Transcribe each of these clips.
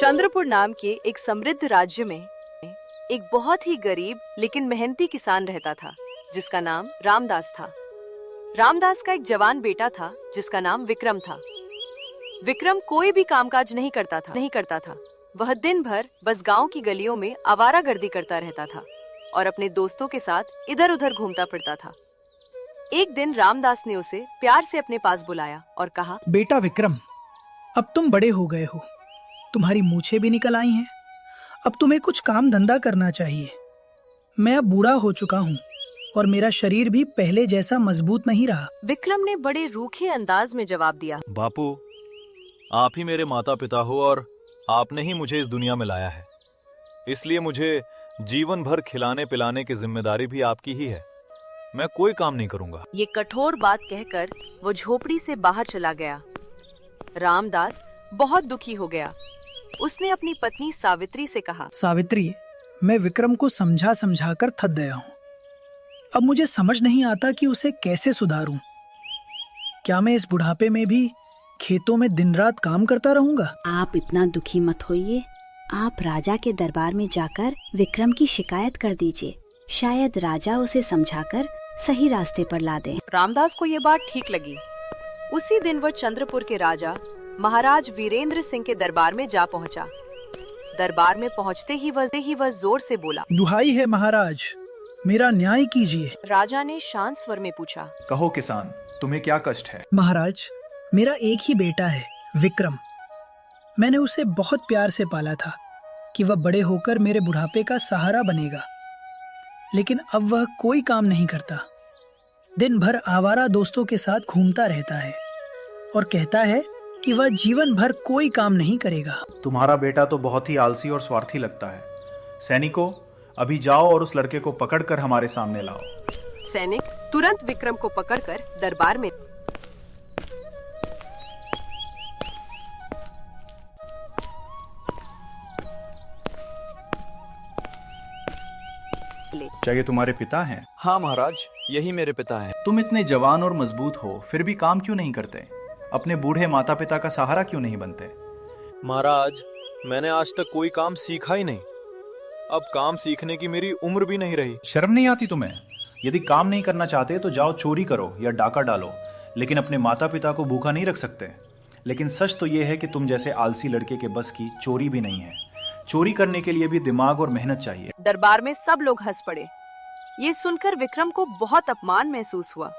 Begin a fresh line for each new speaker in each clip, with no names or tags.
चंद्रपुर नाम के एक समृद्ध राज्य में एक बहुत ही गरीब लेकिन मेहनती किसान रहता था जिसका नाम रामदास था। रामदास का एक जवान बेटा था जिसका नाम विक्रम था। विक्रम कोई भी कामकाज नहीं करता था। वह दिन भर बस गांव की गलियों में आवारागर्दी करता रहता था और अपने दोस्तों के साथ इधर उधर घूमता फिरता था। एक दिन रामदास ने उसे प्यार से अपने पास बुलाया और कहा,
बेटा विक्रम, अब तुम बड़े हो गए हो, तुम्हारी मूछें भी निकल आई हैं। अब तुम्हें कुछ काम धंधा करना चाहिए। मैं अब बूढ़ा हो चुका हूँ और मेरा शरीर भी पहले जैसा मजबूत नहीं रहा।
विक्रम ने बड़े रूखे अंदाज में जवाब दिया,
बापू, आप ही मेरे माता पिता हो और आपने ही मुझे इस दुनिया में लाया है, इसलिए मुझे जीवन भर खिलाने पिलाने की जिम्मेदारी भी आपकी ही है। मैं कोई काम नहीं करूंगा।
ये कठोर बात कहकर वो झोपड़ी से बाहर चला गया। रामदास बहुत दुखी हो गया। उसने अपनी पत्नी सावित्री से कहा,
सावित्री, मैं विक्रम को समझा समझा कर थक गया हूँ। अब मुझे समझ नहीं आता कि उसे कैसे सुधारूं। क्या मैं इस बुढ़ापे में भी खेतों में दिन रात काम करता रहूंगा?
आप इतना दुखी मत होइए। आप राजा के दरबार में जाकर विक्रम की शिकायत कर दीजिए। शायद राजा उसे समझाकर सही रास्ते पर ला दे।
रामदास को ये बात ठीक लगी। उसी दिन वह चंद्रपुर के राजा महाराज वीरेंद्र सिंह के दरबार में जा पहुंचा। दरबार में पहुंचते ही वह जोर से बोला,
दुहाई है महाराज, मेरा न्याय कीजिए।
राजा ने शांत स्वर में पूछा,
कहो किसान, तुम्हें क्या कष्ट है?
महाराज, मेरा एक ही बेटा है, विक्रम। मैंने उसे बहुत प्यार से पाला था कि वह बड़े होकर मेरे बुढ़ापे का सहारा बनेगा, लेकिन अब वह कोई काम नहीं करता। दिन भर आवारा दोस्तों के साथ घूमता रहता है और कहता है कि वह जीवन भर कोई काम नहीं करेगा।
तुम्हारा बेटा तो बहुत ही आलसी और स्वार्थी लगता है। सैनिकों, अभी जाओ और उस लड़के को पकड़कर हमारे सामने लाओ।
सैनिक तुरंत विक्रम को पकड़कर दरबार में
क्या ये तुम्हारे पिता हैं?
हाँ महाराज, यही मेरे पिता हैं।
तुम इतने जवान और मजबूत हो, फिर भी काम क्यों नहीं करते? अपने बूढ़े माता पिता का सहारा क्यों नहीं बनते?
महाराज, मैंने आज तक कोई काम सीखा ही नहीं। अब काम सीखने की मेरी उम्र भी नहीं रही।
शर्म नहीं आती तुम्हें? यदि काम नहीं करना चाहते तो जाओ चोरी करो या डाका डालो, लेकिन अपने माता पिता को भूखा नहीं रख सकते। लेकिन सच तो ये है कि तुम जैसे आलसी लड़के के बस की चोरी भी नहीं है। चोरी करने के लिए भी दिमाग और मेहनत चाहिए।
दरबार में सब लोग हंस पड़े। ये सुनकर विक्रम को बहुत अपमान महसूस हुआ।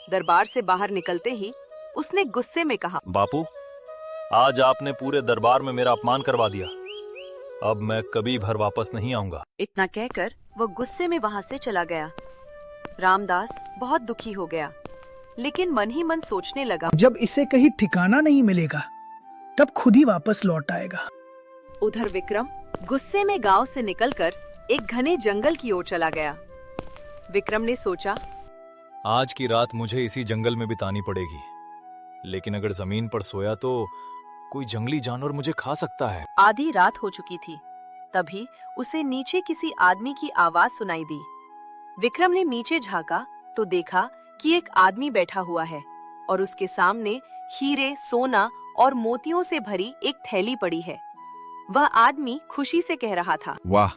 दरबार से बाहर निकलते ही उसने गुस्से में कहा,
बापू, आज आपने पूरे दरबार में मेरा अपमान करवा दिया। अब मैं कभी भर वापस नहीं आऊंगा।
इतना कहकर वो गुस्से में वहाँ से चला गया। रामदास बहुत दुखी हो गया, लेकिन मन ही मन सोचने लगा,
जब इसे कहीं ठिकाना नहीं मिलेगा तब खुद ही वापस लौट आएगा।
उधर विक्रम गुस्से में गांव से निकलकर एक घने जंगल की ओर चला गया। विक्रम ने सोचा,
आज की रात मुझे इसी जंगल में बितानी पड़ेगी, लेकिन अगर जमीन पर सोया तो कोई जंगली जानवर मुझे खा सकता है।
आधी रात हो चुकी थी। तभी उसे नीचे किसी आदमी की आवाज सुनाई दी। विक्रम ने नीचे झांका तो देखा कि एक आदमी बैठा हुआ है और उसके सामने हीरे, सोना और मोतियों से भरी एक थैली पड़ी है। वह आदमी खुशी से कह रहा था,
वाह,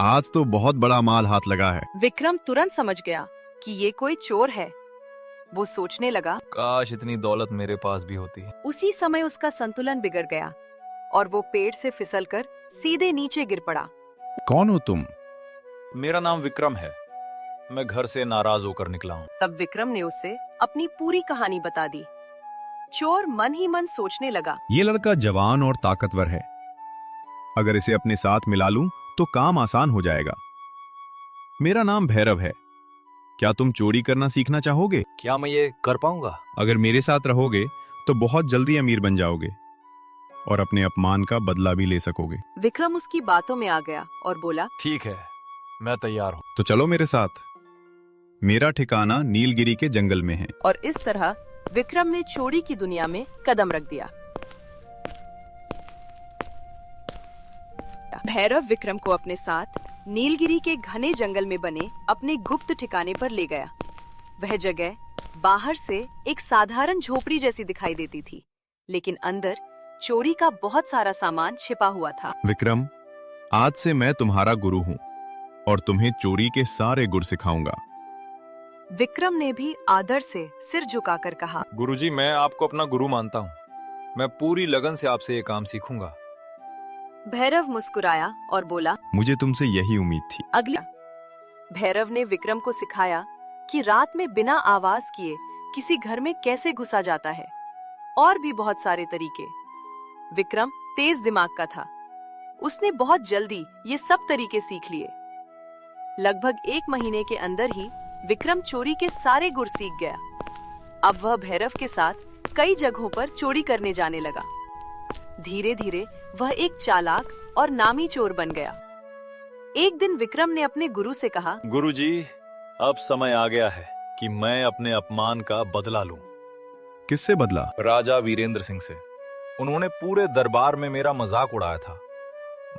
आज तो बहुत बड़ा माल हाथ लगा है।
विक्रम तुरंत समझ गया कि ये कोई चोर है। वो सोचने लगा,
काश इतनी दौलत मेरे पास भी होती है।
उसी समय उसका संतुलन बिगड़ गया और वो पेड़ से फिसलकर सीधे नीचे गिर पड़ा।
कौन हो तुम?
मेरा नाम विक्रम है। मैं घर से नाराज होकर निकला हूँ।
तब विक्रम ने उससे अपनी पूरी कहानी बता दी। चोर मन ही मन सोचने लगा,
ये लड़का जवान और ताकतवर है, अगर इसे अपने साथ मिला लूं तो काम आसान हो जाएगा। मेरा नाम भैरव है। क्या तुम चोरी करना सीखना चाहोगे?
क्या मैं ये कर पाऊंगा?
अगर मेरे साथ रहोगे तो बहुत जल्दी अमीर बन जाओगे और अपने अपमान का बदला भी ले सकोगे।
विक्रम उसकी बातों में आ गया और बोला,
ठीक है, मैं तैयार हूँ।
तो चलो मेरे साथ। मेरा ठिकाना नीलगिरी के जंगल में है।
और इस तरह विक्रम ने चोरी की दुनिया में कदम रख दिया। भैरव विक्रम को अपने साथ नीलगिरी के घने जंगल में बने अपने गुप्त ठिकाने पर ले गया। वह जगह बाहर से एक साधारण झोपड़ी जैसी दिखाई देती थी, लेकिन अंदर चोरी का बहुत सारा सामान छिपा हुआ था।
विक्रम, आज से मैं तुम्हारा गुरु हूं और तुम्हें चोरी के सारे गुर सिखाऊंगा।
विक्रम ने भी आदर से सिर झुकाकर कहा,
गुरुजी, मैं आपको अपना गुरु मानता हूँ। मैं पूरी लगन से आपसे ये काम सीखूंगा।
भैरव मुस्कुराया और बोला,
मुझे तुमसे यही उम्मीद थी।
अगला भैरव ने विक्रम को सिखाया कि रात में बिना आवाज किए किसी घर में कैसे घुसा जाता है, और भी बहुत सारे तरीके। विक्रम तेज दिमाग का था। उसने बहुत जल्दी ये सब तरीके सीख लिए। लगभग 1 महीने के अंदर ही विक्रम चोरी के सारे गुर सीख गया। अब वह भैरव के साथ कई जगहों पर चोरी करने जाने लगा। धीरे धीरे वह एक चालाक और नामी चोर बन गया। एक दिन विक्रम ने अपने गुरु से कहा,
गुरुजी, अब समय आ गया है कि मैं अपने अपमान का बदला लूं।
किससे बदला?
राजा वीरेंद्र सिंह से। उन्होंने पूरे दरबार में मेरा मजाक उड़ाया था।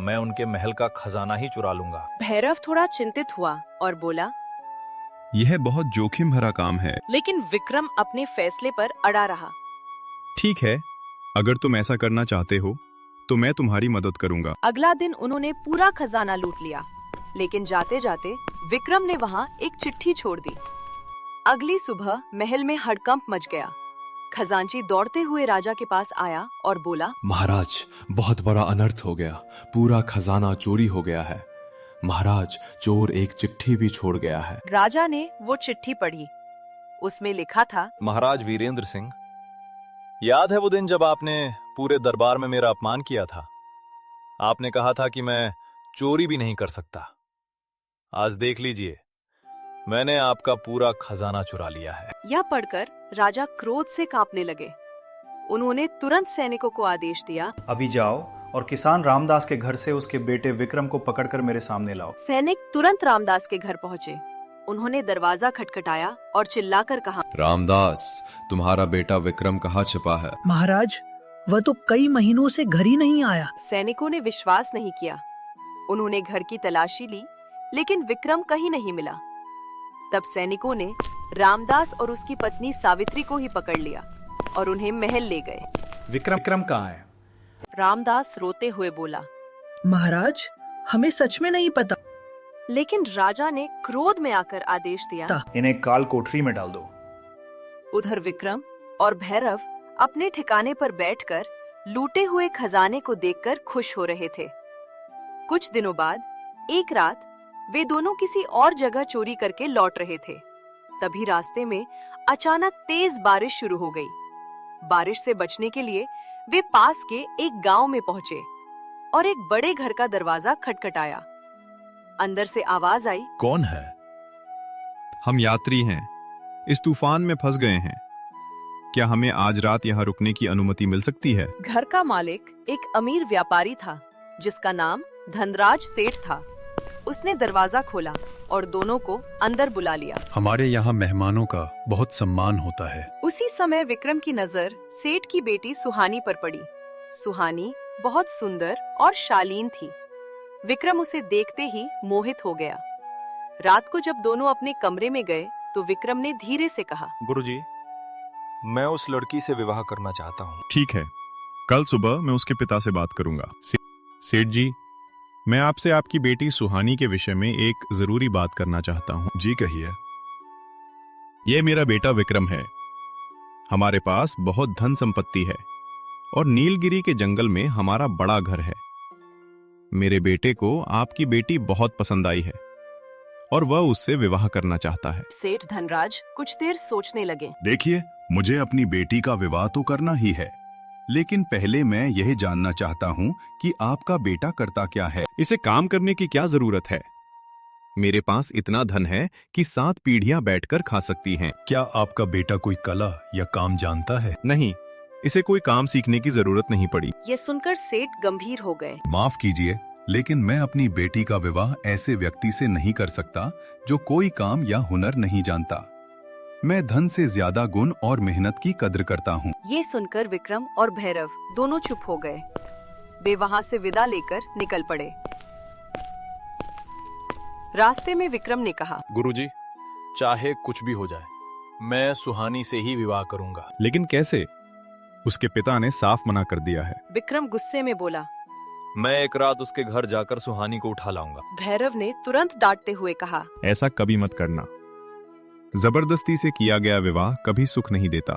मैं उनके महल का खजाना ही चुरा लूंगा।
भैरव थोड़ा चिंतित हुआ और बोला,
यह बहुत जोखिम भरा काम है।
लेकिन विक्रम अपने फैसले पर अड़ा रहा।
ठीक है, अगर तुम ऐसा करना चाहते हो तो मैं तुम्हारी मदद करूंगा।
अगला दिन उन्होंने पूरा खजाना लूट लिया, लेकिन जाते जाते विक्रम ने वहाँ एक चिट्ठी छोड़ दी। अगली सुबह महल में हड़कंप मच गया। खजांची दौड़ते हुए राजा के पास आया और बोला,
महाराज, बहुत बड़ा अनर्थ हो गया। पूरा खजाना चोरी हो गया है। महाराज, चोर एक चिट्ठी भी छोड़ गया है।
राजा ने वो चिट्ठी पढ़ी। उसमें लिखा था,
महाराज वीरेंद्र सिंह, याद है वो दिन जब आपने पूरे दरबार में मेरा अपमान किया था? आपने कहा था कि मैं चोरी भी नहीं कर सकता। आज देख लीजिए, मैंने आपका पूरा खजाना चुरा लिया है।
यह पढ़कर राजा क्रोध से कांपने लगे। उन्होंने तुरंत सैनिकों को आदेश दिया,
अभी जाओ और किसान रामदास के घर से उसके बेटे विक्रम को पकड़कर मेरे सामने लाओ।
सैनिक तुरंत रामदास के घर पहुँचे। उन्होंने दरवाजा खटखटाया और चिल्लाकर कहा,
रामदास, तुम्हारा बेटा विक्रम कहाँ छिपा है?
महाराज, वह तो कई महीनों से घर ही नहीं आया।
सैनिकों ने विश्वास नहीं किया। उन्होंने घर की तलाशी ली, लेकिन विक्रम कहीं नहीं मिला। तब सैनिकों ने रामदास और उसकी पत्नी सावित्री को ही पकड़ लिया और उन्हें महल ले गए।
विक्रम कहाँ है?
रामदास रोते हुए बोला,
महाराज, हमें सच में नहीं पता।
लेकिन राजा ने क्रोध में आकर आदेश दिया,
इन्हें काल कोठरी में डाल दो।
उधर विक्रम और भैरव अपने ठिकाने पर बैठकर लूटे हुए खजाने को देखकर खुश हो रहे थे। कुछ दिनों बाद एक रात वे दोनों किसी और जगह चोरी करके लौट रहे थे। तभी रास्ते में अचानक तेज बारिश शुरू हो गई। बारिश से बचने के लिए वे पास के एक गांव में पहुंचे और एक बड़े घर का दरवाजा खटखटाया। अंदर से आवाज आई,
कौन है? हम यात्री हैं, इस तूफान में फंस गए हैं। क्या हमें आज रात यहाँ रुकने की अनुमति मिल सकती है?
घर का मालिक एक अमीर व्यापारी था जिसका नाम धनराज सेठ था। उसने दरवाजा खोला और दोनों को अंदर बुला लिया।
हमारे यहाँ मेहमानों का बहुत सम्मान होता है।
उसी समय विक्रम की नजर सेठ की बेटी सुहानी पर पड़ी। सुहानी बहुत सुंदर और शालीन थी। विक्रम उसे देखते ही मोहित हो गया। रात को जब दोनों अपने कमरे में गए तो विक्रम ने धीरे से कहा,
गुरुजी, मैं उस लड़की से विवाह करना चाहता हूँ।
ठीक है, कल सुबह मैं उसके पिता से बात करूंगा। सेठ जी, मैं आपसे आपकी बेटी सुहानी के विषय में एक जरूरी बात करना चाहता हूँ।
जी कहिए।
ये मेरा बेटा विक्रम है। हमारे पास बहुत धन संपत्ति है और नीलगिरी के जंगल में हमारा बड़ा घर है। मेरे बेटे को आपकी बेटी बहुत पसंद आई है और वह उससे विवाह करना चाहता है।
सेठ धनराज कुछ देर सोचने लगे।
देखिए, मुझे अपनी बेटी का विवाह तो करना ही है, लेकिन पहले मैं यह जानना चाहता हूँ कि आपका बेटा करता क्या है।
इसे काम करने की क्या जरूरत है? मेरे पास इतना धन है कि 7 पीढ़ियां बैठकर खा सकती हैं।
क्या आपका बेटा कोई कला या काम जानता है?
नहीं, इसे कोई काम सीखने की जरूरत नहीं पड़ी।
ये सुनकर सेठ गंभीर हो गए।
माफ कीजिए, लेकिन मैं अपनी बेटी का विवाह ऐसे व्यक्ति से नहीं कर सकता जो कोई काम या हुनर नहीं जानता। मैं धन से ज्यादा गुण और मेहनत की कद्र करता हूँ।
ये सुनकर विक्रम और भैरव दोनों चुप हो गए। वे वहाँ से विदा लेकर निकल पड़े। रास्ते में विक्रम ने कहा,
गुरुजी, चाहे कुछ भी हो जाए, मैं सुहानी से ही विवाह करूंगा।
लेकिन कैसे? उसके पिता ने साफ मना कर दिया है।
विक्रम गुस्से में बोला।
मैं एक रात उसके घर जाकर सुहानी को उठा लाऊंगा।
भैरव ने तुरंत डांटते हुए कहा।
ऐसा कभी मत करना। जबरदस्ती से किया गया विवाह कभी सुख नहीं देता।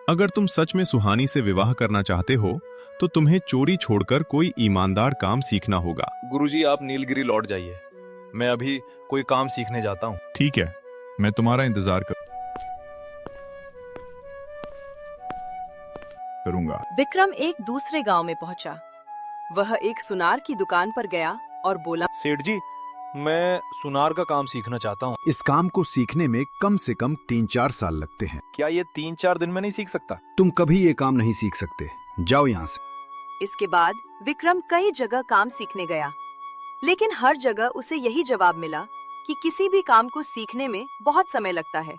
अगर तुम सच में सुहानी से विवाह करना चाहते हो तो तुम्हें चोरी छोड़कर कोई ईमानदार काम सीखना होगा।
गुरुजी, आप नीलगिरी लौट जाइए, मैं अभी कोई काम सीखने जाता हूँ।
ठीक है, मैं तुम्हारा इंतजार करूंगा।
विक्रम एक दूसरे गांव में पहुंचा। वह एक सुनार की दुकान पर गया और बोला,
सेठ जी, मैं सुनार का काम सीखना चाहता हूँ।
इस काम को सीखने में कम से कम 3-4 साल लगते हैं।
क्या ये 3-4 दिन में नहीं सीख सकता?
तुम कभी ये काम नहीं सीख सकते, जाओ यहाँ से।
इसके बाद विक्रम कई जगह काम सीखने गया, लेकिन हर जगह उसे यही जवाब मिला कि किसी भी काम को सीखने में बहुत समय लगता है।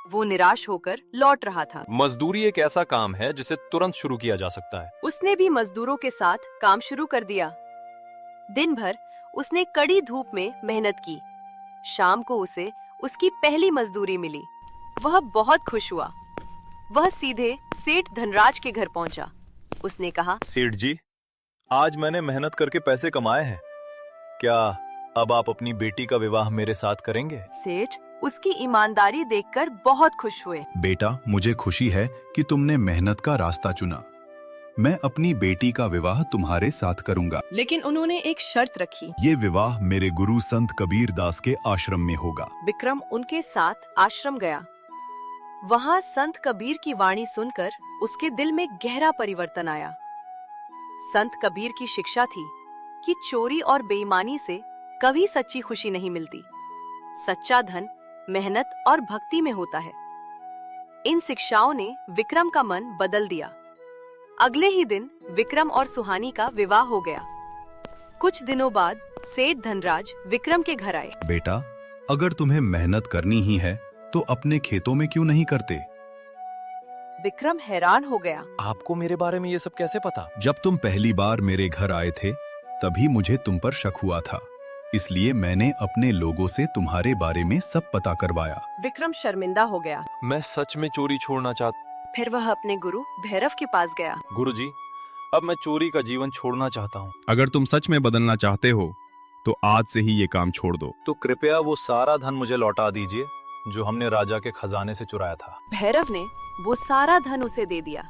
वो निराश होकर लौट रहा था।
मजदूरी एक ऐसा काम है जिसे तुरंत शुरू किया जा सकता है।
उसने भी मजदूरों के साथ काम शुरू कर दिया। दिन भर उसने कड़ी धूप में मेहनत की। शाम को उसे उसकी पहली मजदूरी मिली। वह बहुत खुश हुआ। वह सीधे सेठ धनराज के घर पहुंचा। उसने कहा,
सेठ जी, आज मैंने मेहनत करके पैसे कमाए हैं। क्या अब आप अपनी बेटी का विवाह मेरे साथ करेंगे?
सेठ उसकी ईमानदारी देखकर बहुत खुश हुए।
बेटा, मुझे खुशी है कि तुमने मेहनत का रास्ता चुना। मैं अपनी बेटी का विवाह तुम्हारे साथ करूंगा।
लेकिन उन्होंने एक शर्त रखी।
ये विवाह मेरे गुरु संत कबीर दास के आश्रम में होगा।
विक्रम उनके साथ आश्रम गया। वहाँ संत कबीर की वाणी सुनकर उसके दिल में गहरा परिवर्तन आया। संत कबीर की शिक्षा थी कि चोरी और बेईमानी से कभी सच्ची खुशी नहीं मिलती। सच्चा धन मेहनत और भक्ति में होता है। इन शिक्षाओं ने विक्रम का मन बदल दिया। अगले ही दिन विक्रम और सुहानी का विवाह हो गया। कुछ दिनों बाद सेठ धनराज विक्रम के घर आए।
बेटा, अगर तुम्हें मेहनत करनी ही है तो अपने खेतों में क्यों नहीं करते?
विक्रम हैरान हो गया।
आपको मेरे बारे में ये सब कैसे पता?
जब तुम पहली बार मेरे घर आए थे तभी मुझे तुम पर शक हुआ था, इसलिए मैंने अपने लोगों से तुम्हारे बारे में सब पता करवाया।
विक्रम शर्मिंदा हो गया।
मैं सच में चोरी छोड़ना चाहता।
फिर वह अपने गुरु भैरव के पास गया।
गुरुजी, अब मैं चोरी का जीवन छोड़ना चाहता हूँ।
अगर तुम सच में बदलना चाहते हो तो आज से ही ये काम छोड़ दो।
तो कृपया वो सारा धन मुझे लौटा दीजिए जो हमने राजा के खजाने से चुराया था।
भैरव ने वो सारा धन उसे दे दिया।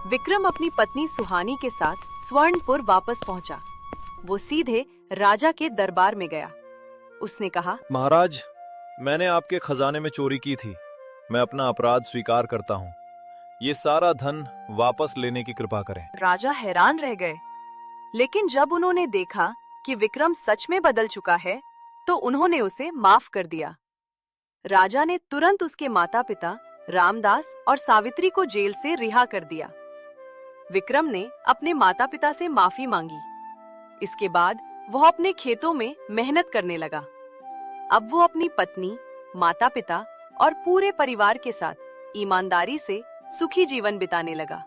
विक्रम अपनी पत्नी सुहानी के साथ स्वर्णपुर वापस पहुंचा। वो सीधे राजा के दरबार में गया। उसने कहा,
महाराज, मैंने आपके खजाने में चोरी की थी। मैं अपना अपराध स्वीकार करता हूँ। ये सारा धन वापस लेने की कृपा करें।
राजा हैरान रह गए, लेकिन जब उन्होंने देखा कि विक्रम सच में बदल चुका है तो उन्होंने उसे माफ कर दिया। राजा ने तुरंत उसके माता पिता रामदास और सावित्री को जेल से रिहा कर दिया। विक्रम ने अपने माता पिता से माफी मांगी। इसके बाद वह अपने खेतों में मेहनत करने लगा। अब वो अपनी पत्नी, माता पिता और पूरे परिवार के साथ ईमानदारी से सुखी जीवन बिताने लगा।